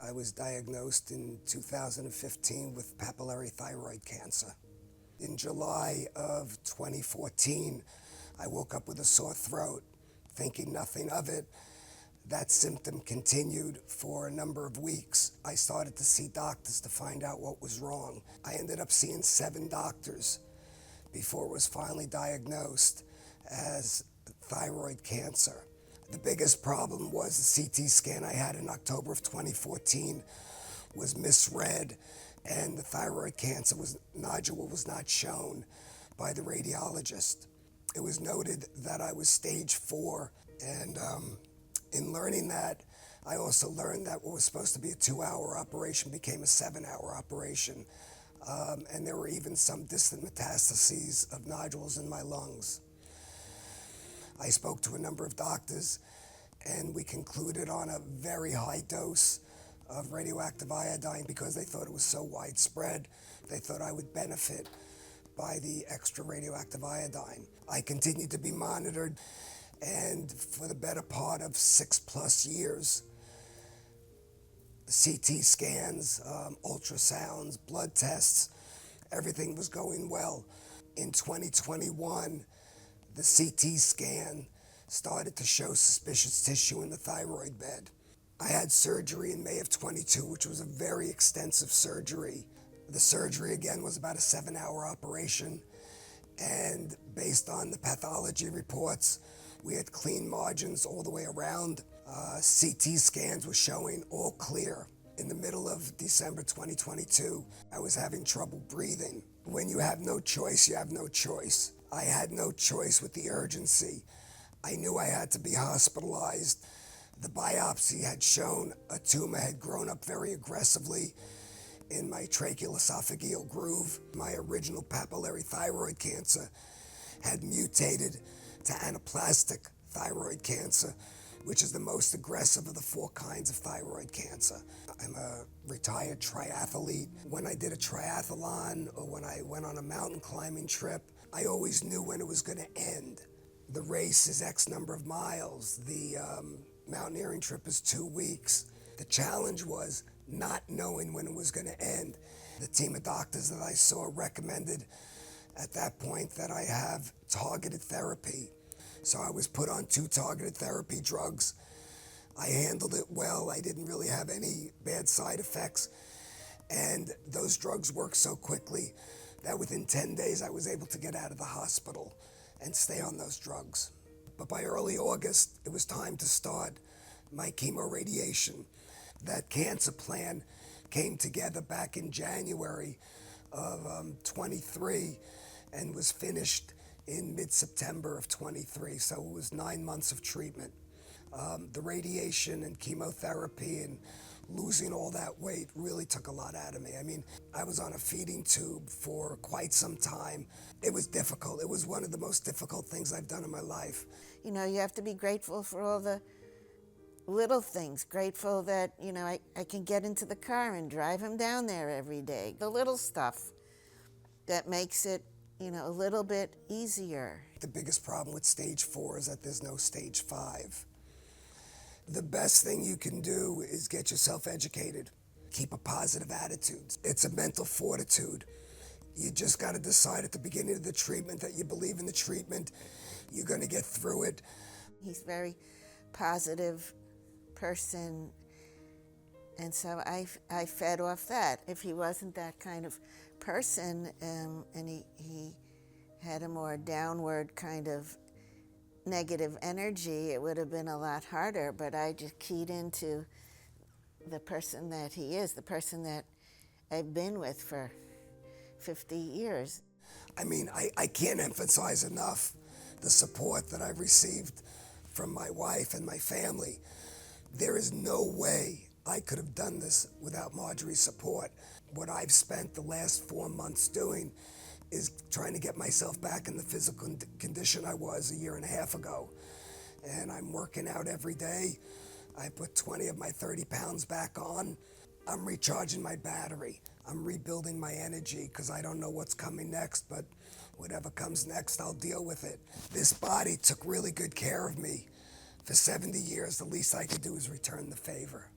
I was diagnosed in 2015 with papillary thyroid cancer. In July of 2014, I woke up with a sore throat, thinking nothing of it. That symptom continued for a number of weeks. I started to see doctors to find out what was wrong. I ended up seeing 7 doctors before it was finally diagnosed as thyroid cancer. The biggest problem was the CT scan I had in October of 2014 was misread, and the thyroid cancer nodule was not shown by the radiologist. It was noted that I was stage 4, and in learning that, I also learned that what was supposed to be a 2-hour operation became a 7-hour operation, and there were even some distant metastases of nodules in my lungs. I spoke to a number of doctors, and we concluded on a very high dose of radioactive iodine because they thought it was so widespread. They thought I would benefit by the extra radioactive iodine. I continued to be monitored, and for the better part of 6+ years, CT scans, ultrasounds, blood tests, everything was going well. In 2021, the CT scan started to show suspicious tissue in the thyroid bed. I had surgery in May of 22, which was a very extensive surgery. The surgery, again, was about a 7-hour operation, and based on the pathology reports, we had clean margins all the way around. CT scans were showing all clear. In the middle of December 2022, I was having trouble breathing. When you have no choice, you have no choice. I had no choice with the urgency. I knew I had to be hospitalized. The biopsy had shown a tumor had grown up very aggressively in my tracheoesophageal groove. My original papillary thyroid cancer had mutated to anaplastic thyroid cancer, which is the most aggressive of the 4 kinds of thyroid cancer. I'm a retired triathlete. When I did a triathlon or when I went on a mountain climbing trip, I always knew when it was going to end. The race is X number of miles. The mountaineering trip is 2 weeks. The challenge was not knowing when it was going to end. The team of doctors that I saw recommended at that point that I have targeted therapy. So I was put on 2 targeted therapy drugs. I handled it well. I didn't really have any bad side effects. And those drugs worked so quickly that within 10 days I was able to get out of the hospital and stay on those drugs. But by early August, it was time to start my chemoradiation. That cancer plan came together back in January of 23 and was finished in mid-September of 23, so it was 9 months of treatment. The radiation and chemotherapy and losing all that weight really took a lot out of me. I mean, I was on a feeding tube for quite some time. It was difficult. It was one of the most difficult things I've done in my life. You know, you have to be grateful for all the little things, grateful that, you know, I can get into the car and drive him down there every day. The little stuff that makes it, you know, a little bit easier. The biggest problem with stage 4 is that there's no stage 5. The best thing you can do is get yourself educated. Keep a positive attitude. It's a mental fortitude. You just got to decide at the beginning of the treatment that you believe in the treatment. You're going to get through it. He's a very positive person, and so I fed off that. If he wasn't that kind of person, and he had a more downward kind of negative energy, it would have been a lot harder, but I just keyed into the person that he is, the person that I've been with for 50 years. I mean, I can't emphasize enough the support that I've received from my wife and my family. There is no way I could have done this without Marjorie's support. What I've spent the last 4 months doing is trying to get myself back in the physical condition I was a 1.5 years ago. And I'm working out every day. I put 20 of my 30 pounds back on. I'm recharging my battery. I'm rebuilding my energy because I don't know what's coming next, but whatever comes next, I'll deal with it. This body took really good care of me for 70 years. The least I could do is return the favor.